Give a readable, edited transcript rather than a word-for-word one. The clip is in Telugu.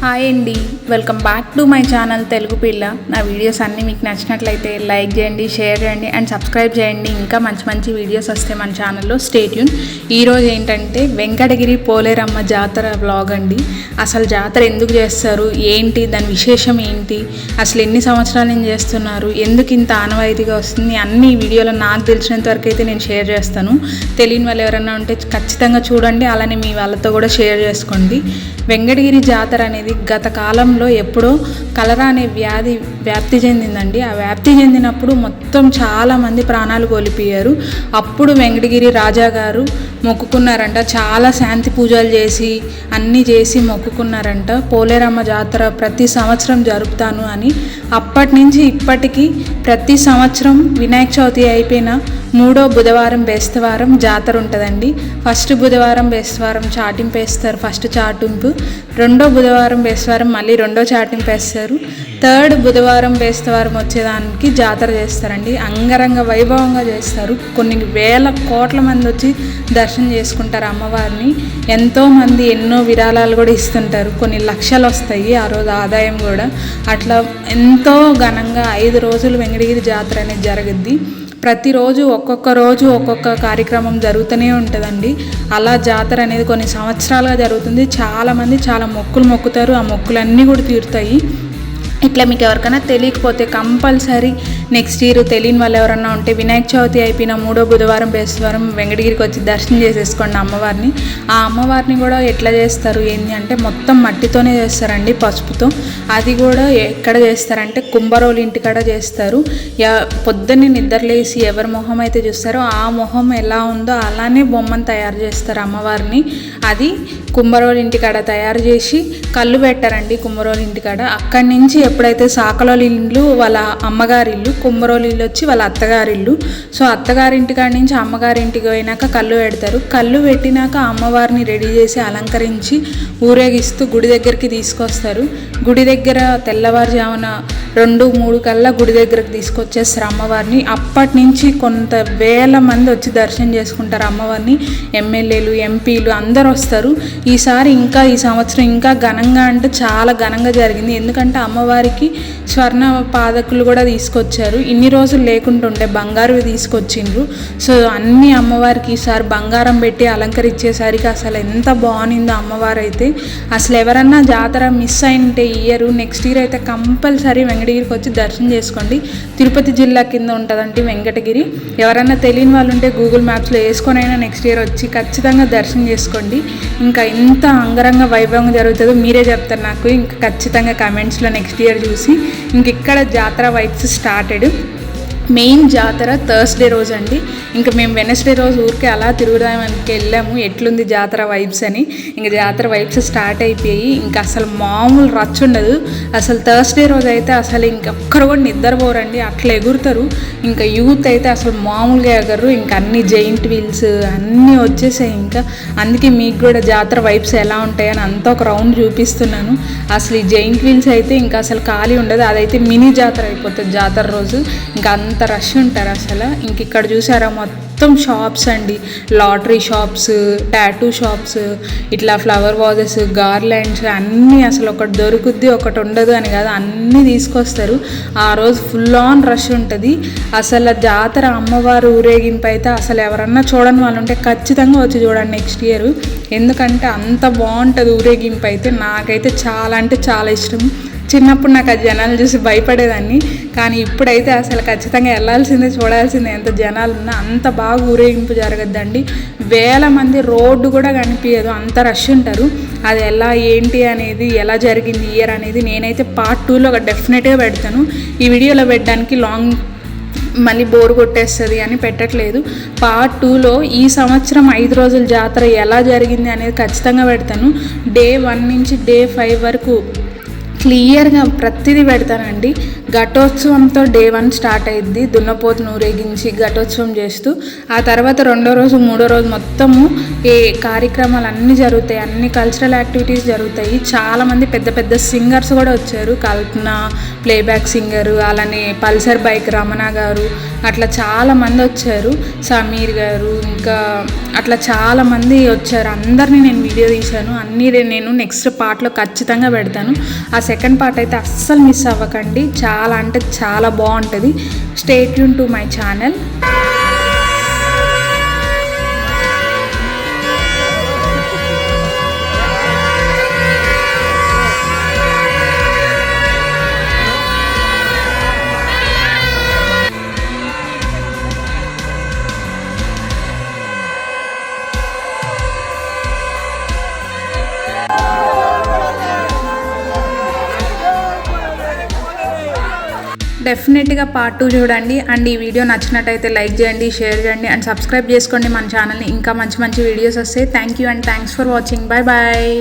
హాయ్ అండి, welcome back to my channel Telugu పిల్ల. నా వీడియోస్ అన్నీ మీకు నచ్చినట్లయితే లైక్ చేయండి, షేర్ చేయండి అండ్ సబ్స్క్రైబ్ చేయండి. ఇంకా మంచి మంచి వీడియోస్ వస్తాయి మన ఛానల్లో. Stay tune. ఈరోజు ఏంటంటే వెంకటగిరి పోలేరమ్మ జాతర వ్లాగ్ అండి. అసలు జాతర ఎందుకు చేస్తారు, ఏంటి దాని విశేషం ఏంటి, అసలు ఎన్ని సంవత్సరాల నుంచి చేస్తున్నారు, ఎందుకు ఇంత ఆనవాయితీగా వస్తుంది, అన్ని వీడియోలో నాకు తెలిసినంత వరకు అయితే నేను షేర్ చేస్తాను. తెలియని వాళ్ళు ఎవరైనా ఉంటే ఖచ్చితంగా చూడండి, అలానే మీ వాళ్ళతో కూడా షేర్ చేసుకోండి. వెంకటగిరి జాతర అనేది గత కాలంలో ఎప్పుడో కలరా అనే వ్యాప్తి చెందిందండి. ఆ వ్యాప్తి చెందినప్పుడు మొత్తం చాలామంది ప్రాణాలు కోల్పోయారు. అప్పుడు వెంకటగిరి రాజా గారు మొక్కుకున్నారంట, చాలా శాంతి పూజలు చేసి అన్నీ చేసి మొక్కుకున్నారంట, పోలేరమ్మ జాతర ప్రతి సంవత్సరం జరుపుతాను అని. అప్పటి నుంచి ఇప్పటికీ ప్రతి సంవత్సరం వినాయక చవితి అయిపోయిన 3వ బుధవారం బేస్తవారం జాతర ఉంటుందండి. ఫస్ట్ బుధవారం బేస్తవారం చాటింపు వేస్తారు, ఫస్ట్ చాటింపు. 2వ బుధవారం బేస్తవారం మళ్ళీ 2వ చాటింపు వేస్తారు. 3rd బుధవారం బేస్తవారం వచ్చేదానికి జాతర చేస్తారండి. అంగరంగ వైభవంగా చేస్తారు. కొన్ని వేల కోట్ల మంది వచ్చి దర్శనం చేసుకుంటారు అమ్మవారిని. ఎంతోమంది ఎన్నో విరాళాలు కూడా ఇస్తుంటారు, కొన్ని లక్షలు వస్తాయి ఆ రోజు ఆదాయం కూడా. అట్లా ఎంతో ఘనంగా 5 రోజులు వెంకటగిరి జాతర అనేది జరుగుద్ది. ప్రతిరోజు ఒక్కొక్క రోజు ఒక్కొక్క కార్యక్రమం జరుగుతూనే ఉంటుందండి. అలా జాతర అనేది కొన్ని సంవత్సరాలుగా జరుగుతుంది. చాలామంది చాలా మొక్కులు మొక్కుతారు, ఆ మొక్కులన్నీ కూడా తీరుతాయి. ఇట్లా మీకు ఎవరికైనా తెలియకపోతే కంపల్సరీ నెక్స్ట్ ఇయర్ తెలియని వాళ్ళు ఎవరన్నా ఉంటే వినాయక చవితి అయిపోయిన 3వ బుధవారం బేస్తవారం వెంకటగిరికి వచ్చి దర్శనం చేసేసుకోండి అమ్మవారిని. ఆ అమ్మవారిని కూడా ఎట్లా చేస్తారు ఏంటి అంటే మొత్తం మట్టితోనే చేస్తారండి, పసుపుతో. అది కూడా ఎక్కడ చేస్తారంటే కుంభరోలు ఇంటికాడ చేస్తారు. పొద్దున్నే నిద్రలేసి ఎవరి మొహం అయితే చూస్తారో ఆ మొహం ఎలా ఉందో అలానే బొమ్మను తయారు చేస్తారు అమ్మవారిని. అది కుంభరోలు ఇంటికాడ తయారు చేసి కళ్ళు పెట్టారండి కుంభరోలు ఇంటికాడ. అక్కడి నుంచి ఎప్పుడైతే సాకలోలి ఇల్లు వాళ్ళ అమ్మగారి ఇల్లు, కుంభరోలు ఇల్లు వచ్చి వాళ్ళ అత్తగారి ఇల్లు. సో అత్తగారింటికాడ నుంచి అమ్మగారింటికి పోయినాక కళ్ళు పెడతారు. కళ్ళు పెట్టినాక అమ్మవారిని రెడీ చేసి అలంకరించి ఊరేగిస్తూ గుడి దగ్గరికి తీసుకొస్తారు. గుడి దగ్గర తెల్లవారుజామున 2-3 కల్లా గుడి దగ్గరకు తీసుకొచ్చేస్తారు అమ్మవారిని. అప్పటి నుంచి కొంత వేల మంది వచ్చి దర్శనం చేసుకుంటారు అమ్మవారిని. ఎమ్మెల్యేలు, ఎంపీలు అందరూ వస్తారు. ఈసారి ఇంకా ఈ సంవత్సరం ఇంకా ఘనంగా అంటే చాలా ఘనంగా జరిగింది. ఎందుకంటే అమ్మవారికి స్వర్ణ పాదకులు కూడా తీసుకొచ్చారు. ఇన్ని రోజులు లేకుంటుండే బంగారువి తీసుకొచ్చిండ్రు. సో అన్ని అమ్మవారికి ఈసారి బంగారం పెట్టి అలంకరించేసరికి అసలు ఎంత బాగుందో అమ్మవారు అయితే. అసలు ఎవరన్నా జాతర మిస్ అయింటే ఇయర్ నెక్స్ట్ ఇయర్ అయితే కంపల్సరీ వెంకటగిరికి వచ్చి దర్శనం చేసుకోండి. తిరుపతి జిల్లా కింద ఉంటుందంటే వెంకటగిరి. ఎవరన్నా తెలియని వాళ్ళు ఉంటే గూగుల్ మ్యాప్స్లో వేసుకొని అయినా నెక్స్ట్ ఇయర్ వచ్చి ఖచ్చితంగా దర్శనం చేసుకోండి. ఇంకా ఎంత అంగరంగ వైభవంగా జరుగుతుందో మీరే చెప్తారు నాకు. ఇంకా ఖచ్చితంగా కమెంట్స్లో నెక్స్ట్ ఇయర్ చూసి. ఇంక ఇక్కడ జాతర వైబ్స్ స్టార్టెడ్. మెయిన్ జాతర థర్స్డే రోజు అండి. ఇంకా మేము వెనస్డే రోజు ఊరికే అలా తిరుగుదామని వెళ్ళాము, ఎట్లుంది జాతర వైబ్స్ అని. ఇంకా జాతర వైబ్స్ స్టార్ట్ అయిపోయి ఇంకా అసలు మామూలు రచ్చ ఉండదు. అసలు థర్స్డే రోజు అయితే అసలు ఇంకొక్కరు కూడా నిద్రపోరండి, అట్లా ఎగురుతారు. ఇంకా యూత్ అయితే అసలు మామూలుగా ఎగరు. ఇంకా అన్ని జైంట్ వీల్స్ అన్నీ వచ్చేసాయి. ఇంకా అందుకే మీకు కూడా జాతర వైబ్స్ ఎలా ఉంటాయని అంతా ఒక రౌండ్ చూపిస్తున్నాను. అసలు ఈ జైంట్ వీల్స్ అయితే ఇంకా అసలు ఖాళీ ఉండదు. అదైతే మినీ జాతర అయిపోతుంది జాతర రోజు. ఇంకా అంత రష్ ఉంటారు అసలు. ఇంక ఇక్కడ చూసారా మొత్తం షాప్స్ అండి, లాటరీ షాప్స్, టాటూ షాప్స్, ఇట్లా ఫ్లవర్ వాజెస్, గార్లాండ్స్ అన్నీ. అసలు ఒకటి దొరుకుద్ది ఒకటి ఉండదు అని కాదు, అన్నీ తీసుకొస్తారు. ఆ రోజు ఫుల్ ఆన్ రష్ ఉంటుంది. అసలు జాతర అమ్మవారు ఊరేగింపు అయితే అసలు ఎవరన్నా చూడని వాళ్ళు ఉంటే ఖచ్చితంగా వచ్చి చూడండి నెక్స్ట్ ఇయర్. ఎందుకంటే అంత బాగుంటుంది ఊరేగింపు అయితే. నాకైతే చాలా అంటే చాలా ఇష్టం. చిన్నప్పుడు నాకు ఆ జనాలు చూసి భయపడేదాన్ని, కానీ ఇప్పుడైతే అసలు ఖచ్చితంగా వెళ్ళాల్సిందే, చూడాల్సిందే. ఎంత జనాలు ఉన్నా అంత బాగా ఊరేగింపు జరగద్దండి. వేల మంది, రోడ్డు కూడా కనిపించదు, అంత రష్ ఉంటారు. అది ఎలా ఏంటి అనేది, ఎలా జరిగింది ఇయర్ అనేది నేనైతే పార్ట్ 2లో డెఫినెట్గా పెడతాను. ఈ వీడియోలో పెట్టడానికి లాంగ్ మళ్ళీ బోర్ కొట్టేస్తుంది అని పెట్టట్లేదు. పార్ట్ 2లో ఈ సంవత్సరం 5 రోజుల జాతర ఎలా జరిగింది అనేది ఖచ్చితంగా పెడతాను. డే 1 నుంచి డే 5 వరకు క్లియర్గా ప్రతిదీ పెడతానండి. ఘటోత్సవంతో డే 1 స్టార్ట్ అయ్యిద్ది. దున్నపోతును ఊరేగించి ఘటోత్సవం చేస్తూ ఆ తర్వాత రెండో రోజు మూడో రోజు మొత్తము ఏ కార్యక్రమాలు అన్నీ జరుగుతాయి, అన్ని కల్చరల్ యాక్టివిటీస్ జరుగుతాయి. చాలామంది పెద్ద పెద్ద సింగర్స్ కూడా వచ్చారు. కల్పన ప్లేబ్యాక్ సింగరు, అలానే పల్సర్ బైక్ రమణ గారు, అట్లా చాలామంది వచ్చారు. సమీర్ గారు, ఇంకా అట్లా చాలామంది వచ్చారు. అందరినీ నేను వీడియో తీశాను. అన్నీ నేను నెక్స్ట్ పార్ట్లో ఖచ్చితంగా పెడతాను. ఆ సెకండ్ పార్ట్ అయితే అస్సలు మిస్ అవ్వకండి. చాలా అంటే చాలా బాగుంటుంది. Stay tune to my channel. డెఫినెట్గా పార్ట్ 2 చూడండి. అండ్ ఈ వీడియో నచ్చినట్టయితే లైక్ చేయండి, షేర్ చేయండి అండ్ సబ్స్క్రైబ్ చేసుకోండి మన ఛానల్ని. ఇంకా మంచి మంచి వీడియోస్ వస్తాయి. Thank you and thanks for watching. Bye bye.